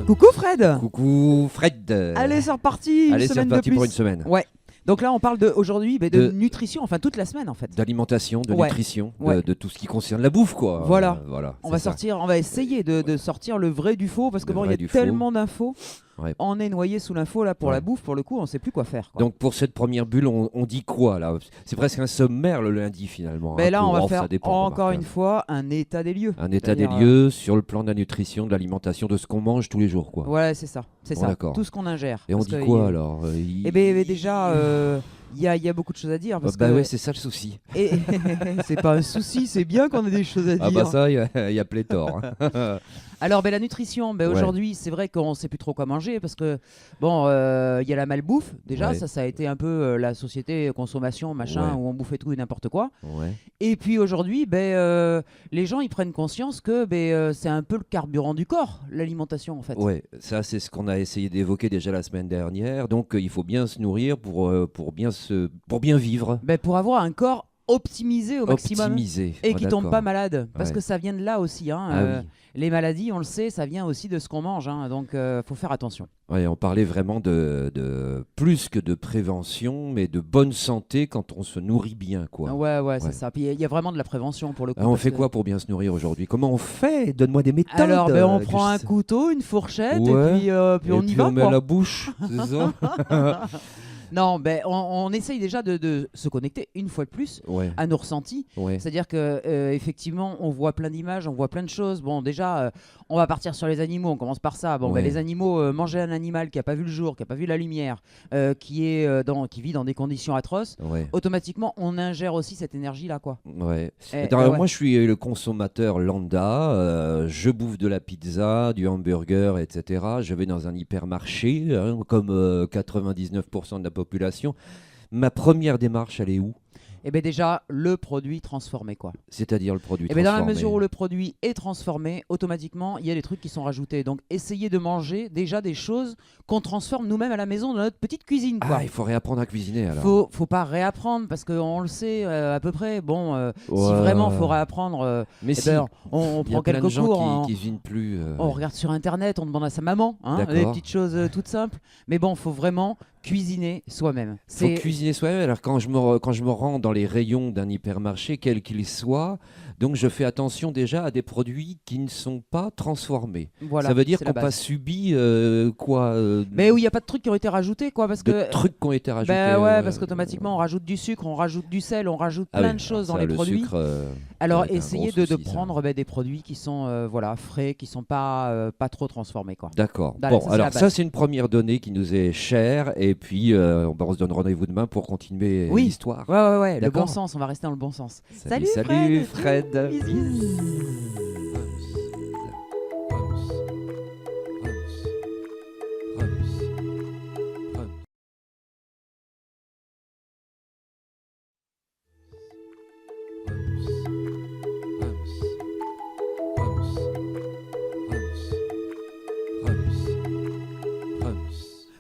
Coucou Fred. Coucou Fred. Allez, c'est reparti. Allez, c'est reparti pour une semaine semaine. Ouais. Donc là, on parle aujourd'hui de nutrition, enfin toute la semaine en fait. D'alimentation, de nutrition, Ouais. De tout ce qui concerne la bouffe, quoi. Voilà. On On va essayer de sortir le vrai du faux parce que il y a tellement d'infos. Ouais. On est noyé sous l'info là pour la bouffe, pour le coup, on sait plus quoi faire. Quoi. Donc pour cette première bulle, on dit quoi là? C'est presque un sommaire le lundi finalement. Mais là, on va faire encore une fois un état des lieux. Un état des lieux sur le plan de la nutrition, de l'alimentation, de ce qu'on mange tous les jours, quoi. Ouais, c'est ça. Tout ce qu'on ingère. Et on dit quoi alors? Eh bien déjà, il y a beaucoup de choses à dire. Ouais, c'est ça le souci. Et c'est pas un souci, c'est bien qu'on ait des choses à dire. Ah bah ça, il y a pléthore. Alors, la nutrition, aujourd'hui, c'est vrai qu'on ne sait plus trop quoi manger parce que, il y a la malbouffe. Déjà, ça a été un peu la société consommation, machin, où on bouffait tout et n'importe quoi. Ouais. Et puis aujourd'hui, les gens, ils prennent conscience que c'est un peu le carburant du corps, l'alimentation, en fait. Ouais, ça, c'est ce qu'on a essayé d'évoquer déjà la semaine dernière. Donc, il faut bien se nourrir pour bien vivre. Pour avoir un corps optimisé au maximum et qui tombe pas malade parce que ça vient de là aussi oui. Les maladies, on le sait, ça vient aussi de ce qu'on mange, donc faut faire attention. Ouais, on parlait vraiment de plus que de prévention, mais de bonne santé quand on se nourrit bien, quoi. Ouais. C'est ça. Puis il y a vraiment de la prévention pour le coup. On fait quoi pour bien se nourrir aujourd'hui? Comment on fait? Donne-moi des méthodes. Alors, on prend un couteau, une fourchette, et puis on y va. On met à la bouche, c'est ça? Non, on essaye déjà de se connecter une fois de plus à nos ressentis. C'est-à-dire que effectivement, on voit plein d'images, on voit plein de choses. Bon, déjà, on va partir sur les animaux. On commence par ça. Les animaux, manger un animal qui a pas vu le jour, qui a pas vu la lumière, qui vit dans des conditions atroces. Automatiquement, on ingère aussi cette énergie-là, quoi. Moi, je suis le consommateur lambda. Je bouffe de la pizza, du hamburger, etc. Je vais dans un hypermarché, comme 99% de la population. Ma première démarche, elle est où? Déjà, le produit transformé, quoi. C'est-à-dire le produit transformé. Dans la mesure où le produit est transformé, automatiquement, il y a des trucs qui sont rajoutés. Donc, essayez de manger déjà des choses qu'on transforme nous-mêmes à la maison dans notre petite cuisine, quoi. Il faut réapprendre à cuisiner, alors. Faut pas réapprendre, parce qu'on le sait à peu près. Si vraiment il faut réapprendre, on prend quelques cours. Qui cuisinent plus. On regarde sur Internet, on demande à sa maman, des petites choses toutes simples. Mais faut vraiment cuisiner soi-même. Faut cuisiner soi-même. Alors quand je me rends dans les rayons d'un hypermarché, quel qu'il soit, donc je fais attention déjà à des produits qui ne sont pas transformés. Ça veut dire qu'on n'a pas subi quoi Mais où il n'y a pas de trucs qui ont été rajoutés, quoi, parce que trucs qui ont été rajoutés. Parce qu'automatiquement on rajoute du sucre, on rajoute du sel, on rajoute plein de choses dans les produits. Alors essayez de prendre des produits qui sont frais, qui sont pas trop transformés, quoi. D'accord. Alors ça c'est une première donnée qui nous est chère, et puis on se donne rendez-vous demain pour continuer l'histoire. Ouais, le bon sens, on va rester dans le bon sens. Salut Fred.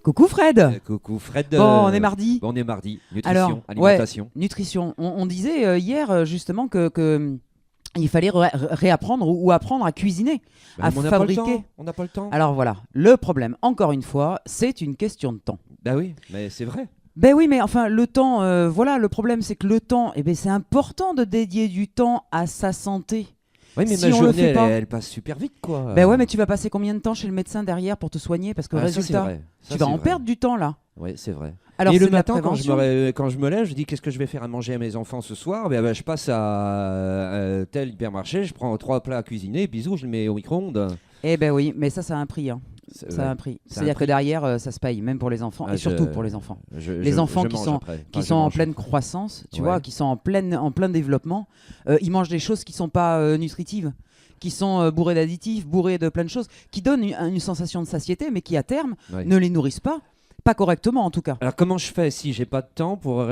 Coucou Fred. Coucou Fred. On est mardi. Nutrition, alimentation. Nutrition. On disait hier justement que il fallait réapprendre ou apprendre à cuisiner, à fabriquer. On n'a pas le temps. Alors voilà, le problème, encore une fois, c'est une question de temps. Oui, mais c'est vrai. Oui, mais enfin, le temps, le problème, c'est que le temps, c'est important de dédier du temps à sa santé. Oui, mais ma journée, elle passe super vite, quoi. Mais tu vas passer combien de temps chez le médecin derrière pour te soigner? Parce que résultat, tu vas en perdre du temps, là. Oui, c'est vrai. Alors, et le matin, quand je me lève, je dis qu'est-ce que je vais faire à manger à mes enfants ce soir? Je passe à tel hypermarché, je prends 3 plats à cuisiner, bisous, je le mets au micro-ondes. Oui, mais ça a un prix. Ça a un prix. C'est-à-dire que derrière, ça se paye, même pour les enfants, et surtout pour les enfants. Les enfants qui sont en pleine croissance, tu vois, qui sont en plein développement, ils mangent des choses qui ne sont pas nutritives, qui sont bourrées d'additifs, bourrées de plein de choses, qui donnent une sensation de satiété, mais qui à terme ne les nourrissent pas. pas correctement en tout cas. Alors comment je fais si j'ai pas de temps pour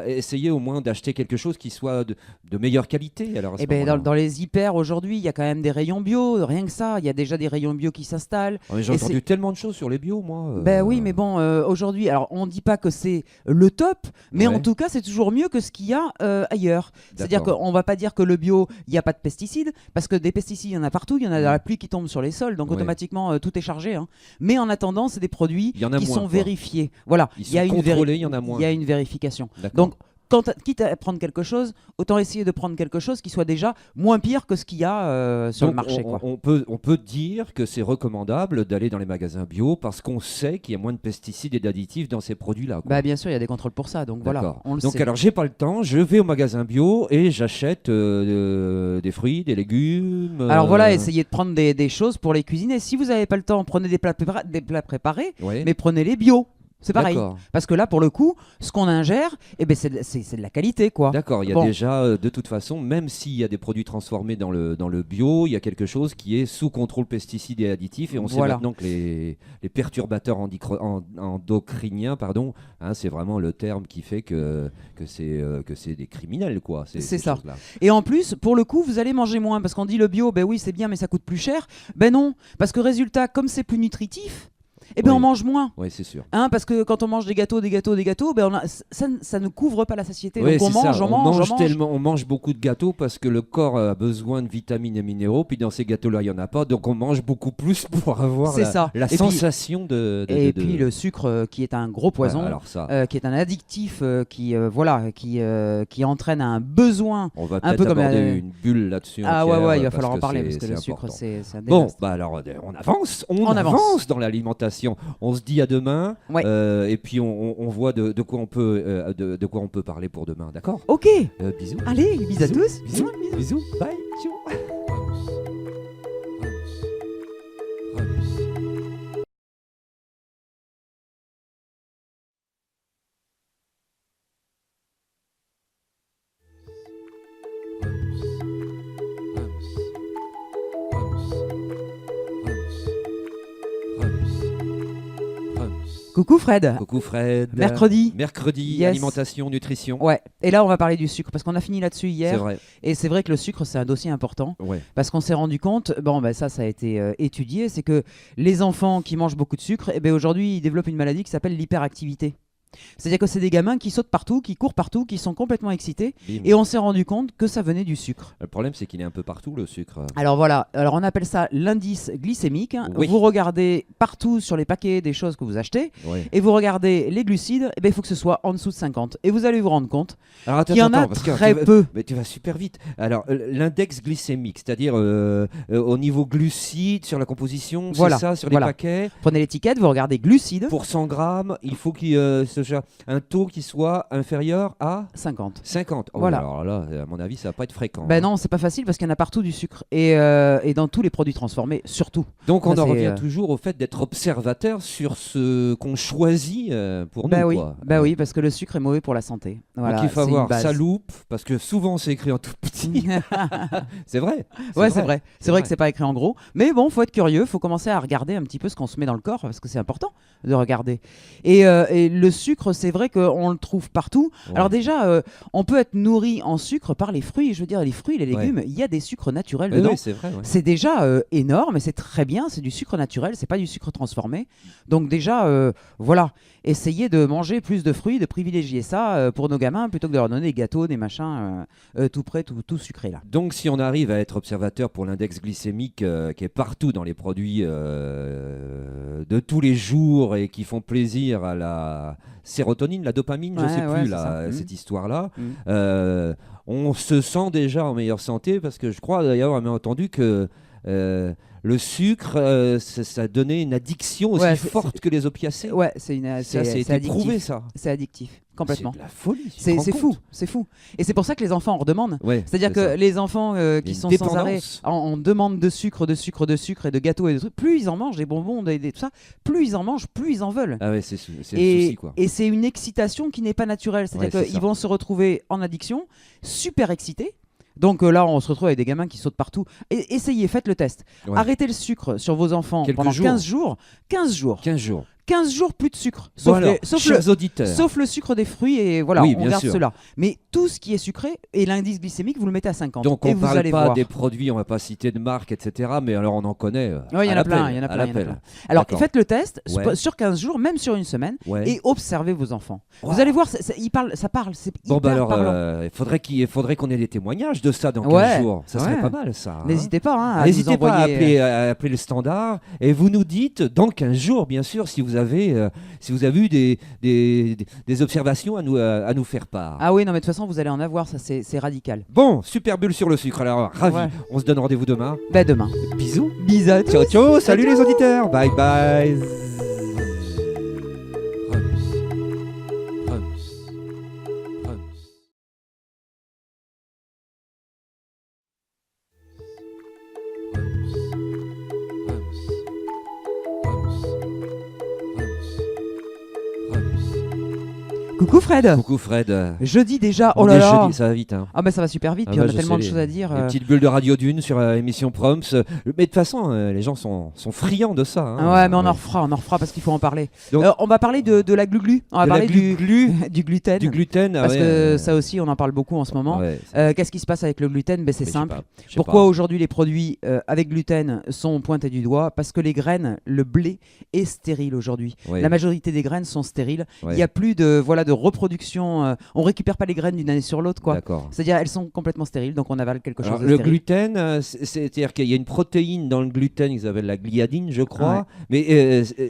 essayer au moins d'acheter quelque chose qui soit de meilleure qualité alors dans les hyper aujourd'hui, il y a quand même des rayons bio, rien que ça, il y a déjà des rayons bio qui s'installent. J'ai entendu tellement de choses sur les bio, moi. Oui, mais bon, aujourd'hui, alors on dit pas que c'est le top, mais en tout cas, c'est toujours mieux que ce qu'il y a ailleurs. C'est-à-dire qu'on va pas dire que le bio, il n'y a pas de pesticides, parce que des pesticides, il y en a partout, il y en a dans la pluie qui tombe sur les sols, donc automatiquement, tout est chargé. Hein. Mais en attendant, c'est des produits qui sont vérifiés. Voilà, il y a une vérification. Donc, quitte à prendre quelque chose, autant essayer de prendre quelque chose qui soit déjà moins pire que ce qu'il y a sur le marché. On peut dire que c'est recommandable d'aller dans les magasins bio parce qu'on sait qu'il y a moins de pesticides et d'additifs dans ces produits-là. Bien sûr, il y a des contrôles pour ça. Donc voilà, on le sait. Alors, j'ai pas le temps, je vais au magasin bio et j'achète des fruits, des légumes. Alors voilà, essayez de prendre des choses pour les cuisiner. Si vous n'avez pas le temps, prenez des plats préparés, mais prenez-les bio. C'est pareil. Parce que là, pour le coup, ce qu'on ingère, c'est de la qualité, quoi. D'accord, il y a déjà, de toute façon, même s'il y a des produits transformés dans le bio, il y a quelque chose qui est sous contrôle pesticides et additifs. Et on sait maintenant que les perturbateurs endocriniens, c'est vraiment le terme qui fait que c'est des criminels, quoi. C'est ça. Et en plus, pour le coup, vous allez manger moins. Parce qu'on dit le bio, oui, c'est bien, mais ça coûte plus cher. Non, parce que résultat, comme c'est plus nutritif, on mange moins. Oui, c'est sûr. Parce que quand on mange des gâteaux, ça ne couvre pas la satiété. Oui, donc on mange beaucoup de gâteaux parce que le corps a besoin de vitamines et minéraux. Puis dans ces gâteaux-là, il n'y en a pas. Donc on mange beaucoup plus pour avoir la sensation de... Puis le sucre qui est un gros poison, qui est un addictif, qui entraîne un besoin. On va peut-être aborder une bulle là-dessus. Il va falloir en parler parce que le sucre, c'est un désastre. Bon, alors on avance dans l'alimentation. On se dit à demain et puis on voit de quoi on peut parler pour demain, d'accord ? Ok. Bisous. Allez, bisous à tous. Bisous. Bye. Ciao. Coucou Fred. Mercredi, yes. Alimentation, nutrition. Ouais. Et là, on va parler du sucre parce qu'on a fini là-dessus hier. C'est vrai. Et c'est vrai que le sucre, c'est un dossier important. Ouais. Parce qu'on s'est rendu compte, ça a été étudié, c'est que les enfants qui mangent beaucoup de sucre, aujourd'hui, ils développent une maladie qui s'appelle l'hyperactivité. C'est-à-dire que c'est des gamins qui sautent partout, qui courent partout, qui sont complètement excités. Bim. Et on s'est rendu compte que ça venait du sucre. Le problème, c'est qu'il est un peu partout, le sucre. Alors voilà, on appelle ça l'indice glycémique. Oui. Vous regardez partout sur les paquets des choses que vous achetez, et vous regardez les glucides, il faut que ce soit en dessous de 50. Et vous allez vous rendre compte qu'il y en a très peu. Mais tu vas super vite. Alors, l'index glycémique, c'est-à-dire au niveau glucides, sur la composition, c'est ça, sur les paquets. Prenez l'étiquette, vous regardez glucides. Pour 100 grammes, il faut qu'il un taux qui soit inférieur à 50. Voilà. Alors là, à mon avis, ça va pas être fréquent. Non, c'est pas facile parce qu'il y en a partout du sucre et dans tous les produits transformés, surtout. Donc on en revient toujours au fait d'être observateur sur ce qu'on choisit pour nous. Oui, parce que le sucre est mauvais pour la santé. Voilà, donc il faut avoir sa loupe parce que souvent c'est écrit en tout petit. C'est vrai. C'est vrai que c'est pas écrit en gros, mais bon, faut être curieux, faut commencer à regarder un petit peu ce qu'on se met dans le corps parce que c'est important de regarder. Et le sucre, c'est vrai qu'on le trouve partout. Ouais. Alors déjà, on peut être nourri en sucre par les fruits. Je veux dire, les fruits, les légumes, il y a des sucres naturels dedans. Oui, c'est vrai. Ouais. C'est déjà énorme et c'est très bien. C'est du sucre naturel, c'est pas du sucre transformé. Donc déjà, voilà, essayez de manger plus de fruits, de privilégier ça pour nos gamins plutôt que de leur donner des gâteaux, des machins tout prêts, tout sucrés là. Donc si on arrive à être observateur pour l'index glycémique qui est partout dans les produits de tous les jours et qui font plaisir à la sérotonine, la dopamine, je sais plus cette histoire-là. On se sent déjà en meilleure santé parce que je crois d'ailleurs avoir entendu que le sucre, ça donnait une addiction aussi forte que les opiacés. Ouais, c'est addictif. Prouvé, ça. C'est addictif. Complètement. C'est de la folie. C'est fou. Et c'est pour ça que les enfants en redemandent. C'est-à-dire que les enfants qui sont sans arrêt en demande de sucre et de gâteaux et de trucs, plus ils en mangent, des bonbons, tout ça, plus ils en mangent, plus ils en veulent. Ah ouais, c'est le souci, quoi. Et c'est une excitation qui n'est pas naturelle. C'est-à-dire qu'ils vont se retrouver en addiction, super excités. Donc là, on se retrouve avec des gamins qui sautent partout. Et essayez, faites le test. Arrêtez le sucre sur vos enfants pendant 15 jours. 15 jours. 15 jours plus de sucre. Sauf le sucre des fruits et voilà, oui, on garde sûr. cela. Mais tout ce qui est sucré et l'indice glycémique, vous le mettez à 50. Donc on ne parle pas des produits, on va pas citer de marque, etc. Mais alors on en connaît. Oui, il y en a plein. Alors faites le test sur 15 jours, même sur une semaine, et observez vos enfants. Vous allez voir, ça parle. Bon, bah alors, il faudrait qu'on ait des témoignages de ça dans 15 jours. Ça serait pas mal, ça. N'hésitez pas à appeler le standard et vous nous dites dans 15 jours, bien sûr, si vous avez eu des observations à nous faire part. Ah oui, non, mais de toute façon, vous allez en avoir, ça c'est radical. Bon, super bulle sur le sucre. Alors, ravi. On se donne rendez-vous demain. Demain. Bisous. Bisous. Ciao, ciao. Salut les auditeurs. Bye bye. Coucou Fred. Coucou Fred. Jeudi déjà, oh là là. Jeudi, ça va vite. Hein. Ah bah ça va super vite, puis on a tellement de choses à dire. Une petite bulle de radio d'une sur émission Proms. Mais de toute façon, les gens sont friands de ça. Hein. Ouais, mais on en refera parce qu'il faut en parler. Donc, on va parler de la glu-glu. On va parler du gluten. Du gluten, parce que ça aussi, on en parle beaucoup en ce moment. Ouais, qu'est-ce qui se passe avec le gluten? C'est simple. Pourquoi aujourd'hui les produits avec gluten sont pointés du doigt? Parce que les graines, le blé est stérile aujourd'hui. La majorité des graines sont stériles. Il n'y a plus de reproduction. On récupère pas les graines d'une année sur l'autre, quoi. C'est-à-dire elles sont complètement stériles, donc on avale quelque chose de le stérile. Gluten, c'est-à-dire qu'il y a une protéine dans le gluten, ils appellent la gliadine, je crois. Mais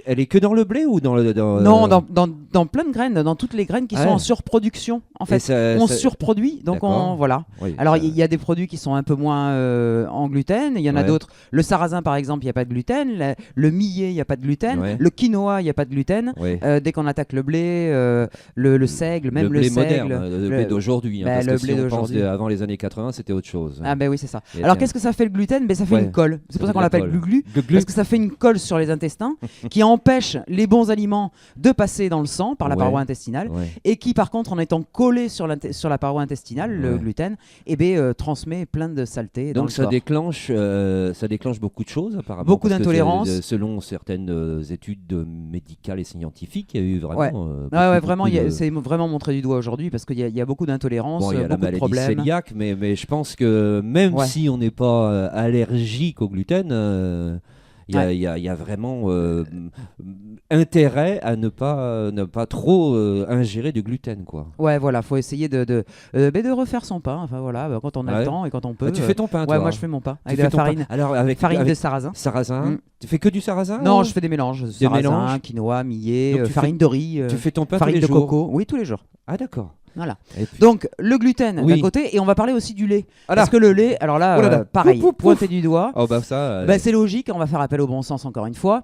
elle est que dans le blé ou dans le Non, dans plein de graines, dans toutes les graines qui sont en surproduction. En fait, on surproduit, donc voilà. Alors il y a des produits qui sont un peu moins en gluten, il y en a d'autres. Le sarrasin par exemple, il n'y a pas de gluten. Le millet, il n'y a pas de gluten. Le quinoa, il n'y a pas de gluten. Dès qu'on attaque le blé, le seigle, même le seigle, moderne, le blé d'aujourd'hui. Parce le que blé si on pense avant les années 80, c'était autre chose. Ah ben oui, c'est ça. Alors qu'est-ce que ça fait le gluten? Ça fait une colle. C'est pour ça qu'on l'appelle glu-glu. Parce que ça fait une colle sur les intestins qui empêche les bons aliments de passer dans le sang par la paroi intestinale et qui par contre, en étant collé sur la paroi intestinale, le gluten, transmet plein de saletés. Donc ça déclenche beaucoup de choses apparemment. Beaucoup d'intolérances. Selon certaines études médicales et scientifiques, il y a eu vraiment... vraiment, c'est vraiment montré du doigt aujourd'hui parce qu'il y a beaucoup d'intolérances, il y a beaucoup de problèmes. La maladie cœliaque, mais je pense que même si on n'est pas allergique au gluten, il y a vraiment intérêt à ne pas trop ingérer du gluten, quoi. Ouais, voilà, faut essayer de refaire son pain. Enfin voilà, quand on a le temps et quand on peut. Tu fais ton pain, toi? Ouais, moi je fais mon pain avec de la farine. Alors avec de sarrasin. Sarrasin. Tu fais que du sarrasin? Non, je fais des mélanges. Sarrasin, quinoa, millet, farine de riz. Tu fais ton pain farine tous les de jours? coco. Oui, tous les jours. Ah d'accord. Voilà. Donc le gluten d'un côté et on va parler aussi du lait. Parce que le lait, alors là, pareil, pointé du doigt. Oh bah ça. C'est logique, on va faire appel au bon sens encore une fois.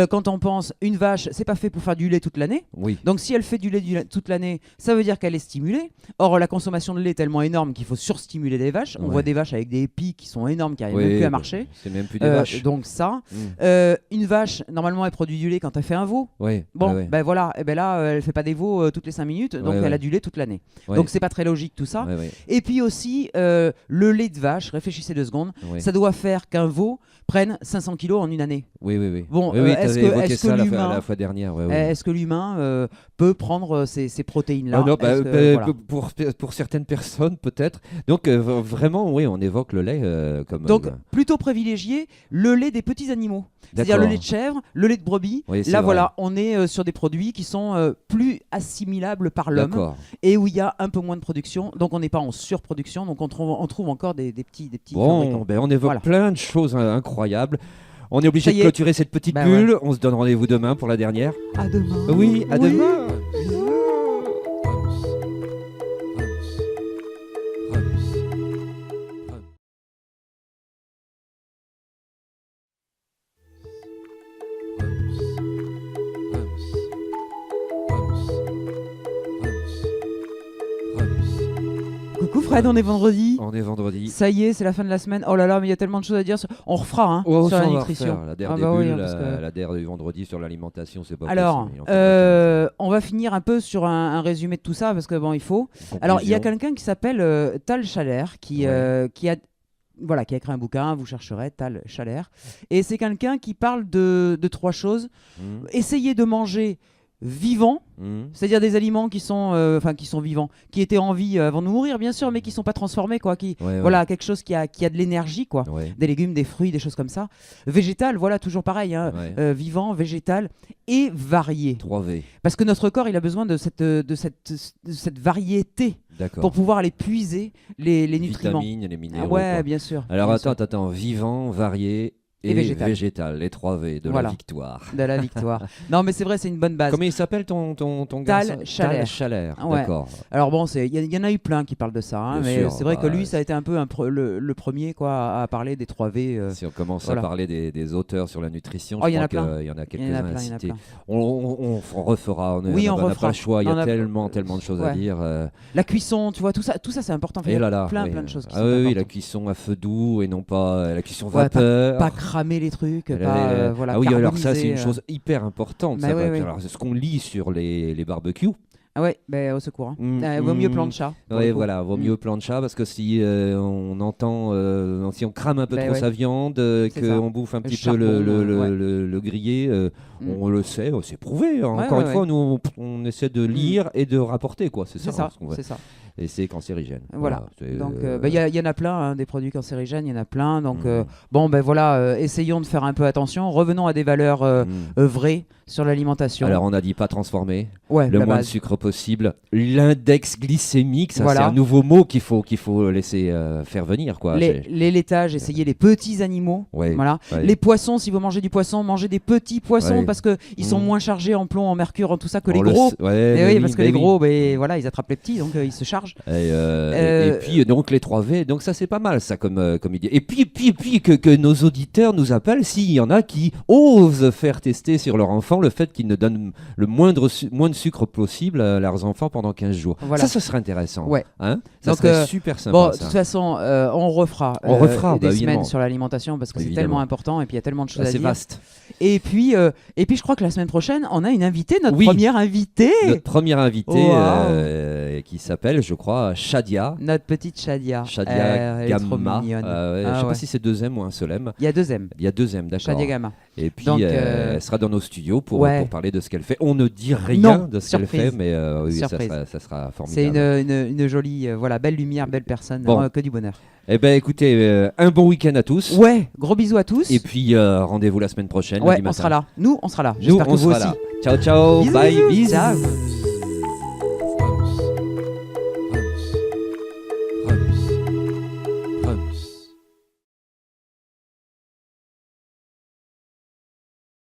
Quand on pense une vache, c'est pas fait pour faire du lait toute l'année. Donc si elle fait du lait toute l'année, ça veut dire qu'elle est stimulée. Or la consommation de lait est tellement énorme qu'il faut surstimuler les vaches. On voit des vaches avec des épis qui sont énormes, qui n'arrivent même plus à marcher. C'est même plus des vaches. Donc ça, une vache normalement elle produit du lait quand elle fait un veau. Voilà, et là elle fait pas des veaux toutes les 5 minutes, donc elle a du lait toute l'année. Donc c'est pas très logique tout ça. Et puis aussi le lait de vache, réfléchissez 2 secondes, ça doit faire qu'un veau prenne 500 kilos en une année. Bon, est-ce que l'humain, la fois dernière, est-ce que l'humain peut prendre ces protéines-là? Pour certaines personnes peut-être. Donc vraiment, on évoque le lait comme. Donc plutôt privilégier le lait des petits animaux. C'est-à-dire le lait de chèvre, le lait de brebis. Là voilà, on est sur des produits qui sont plus assimilables par l'homme et où il y a un peu moins de production. Donc on n'est pas en surproduction. Donc on trouve encore des petits. Bon, on évoque plein de choses incroyables. On est obligé de clôturer cette petite bulle. On se donne rendez-vous demain pour la dernière. À demain. Oui, à demain. Coucou Fred, on est vendredi. On est vendredi. Ça y est, c'est la fin de la semaine. Oh là là, mais il y a tellement de choses à dire. On refera sur la nutrition. La DER des bulles, la DER du vendredi sur l'alimentation, c'est pas possible. Alors, on va finir un peu sur un résumé de tout ça parce que il faut. Alors, il y a quelqu'un qui s'appelle Tal Chaler qui a voilà, qui a écrit un bouquin, vous chercherez Tal Schaller. Et c'est quelqu'un qui parle de 3 choses. Essayez de manger vivant, c'est-à-dire des aliments qui sont vivants, qui étaient en vie avant de mourir, bien sûr, mais qui sont pas transformés, quoi. Voilà, quelque chose qui a de l'énergie, quoi. Des légumes, des fruits, des choses comme ça. Végétal, voilà, toujours pareil, hein, vivant, végétal et varié. 3V. Parce que notre corps, il a besoin de cette variété. Pour pouvoir aller puiser les nutriments. Vitamines, les minéraux. Bien sûr. Alors attends, vivant, varié et végétal, les 3V de la victoire. De la victoire. Non, mais c'est vrai, c'est une bonne base. Comment il s'appelle ton Tal Schaller. Tal Schaller, d'accord. Alors bon, il y en a eu plein qui parlent de ça, hein, mais c'est vrai que lui, ça a été un peu le premier, quoi, à parler des 3V. Si on commence à parler des auteurs sur la nutrition, je crois qu'il y en a quelques-uns à citer. On refera, on n'a pas le choix, il y a tellement de choses à dire. La cuisson, tu vois, tout ça c'est important. Il y a plein de choses qui sont importantes. Oui, la cuisson à feu doux et non pas la cuisson vapeur. Pas cramer les trucs, alors ça c'est une chose hyper importante. Alors, ce qu'on lit sur les barbecues. Ah ouais, au secours. Vaut mieux plancha. Oui, voilà, vaut mieux plancha parce que si on entend, si on crame un peu trop sa viande, qu'on bouffe un petit peu le grillé, on le sait, c'est prouvé. Encore une fois, nous on essaie de lire et de rapporter, quoi. C'est ça. C'est ça. Et c'est cancérigène. Voilà. Donc, il y en a plein, hein, des produits cancérigènes, il y en a plein. Donc, essayons de faire un peu attention. Revenons à des valeurs vraies sur l'alimentation. Alors, on a dit pas transformé, le moins de sucre possible. L'index glycémique, ça c'est un nouveau mot qu'il faut laisser faire venir, quoi. Les laitages, essayez les petits animaux. Voilà. Les poissons, si vous mangez du poisson, mangez des petits poissons parce qu'ils sont moins chargés en plomb, en mercure, en tout ça que les gros. Parce que les gros, ils attrapent les petits, donc ils se chargent. Et puis donc les 3V, donc ça c'est pas mal ça comme idée. Et puis que nos auditeurs nous appellent s'il y en a qui osent faire tester sur leur enfant le fait qu'ils ne donnent le moins de sucre possible à leurs enfants pendant 15 jours. Ça serait intéressant. Hein, ça serait super sympa. Bon, de toute façon, on refera des semaines sur l'alimentation parce que c'est tellement important et puis il y a tellement de choses à dire. C'est vaste. Et puis je crois que la semaine prochaine, on a une invitée, notre première invitée. Notre première invitée qui s'appelle, je crois, Shadia. Notre petite Shadia. Shadia Gamma. Je sais pas si c'est 2M ou un seul M. Il y a 2M. Il y a 2M, d'accord. Shadia Gamma. Et puis elle sera dans nos studios pour parler de ce qu'elle fait. On ne dit rien de ce qu'elle fait, mais ça sera formidable. C'est une jolie, belle lumière, belle personne, que du bonheur. Eh bien écoutez, un bon week-end à tous. Ouais, gros bisous à tous. Et puis rendez-vous la semaine prochaine. Ouais, on sera là. Nous, on sera là. J'espère que vous aussi. Ciao, ciao. Bisous. Bye, bisous. Ciao.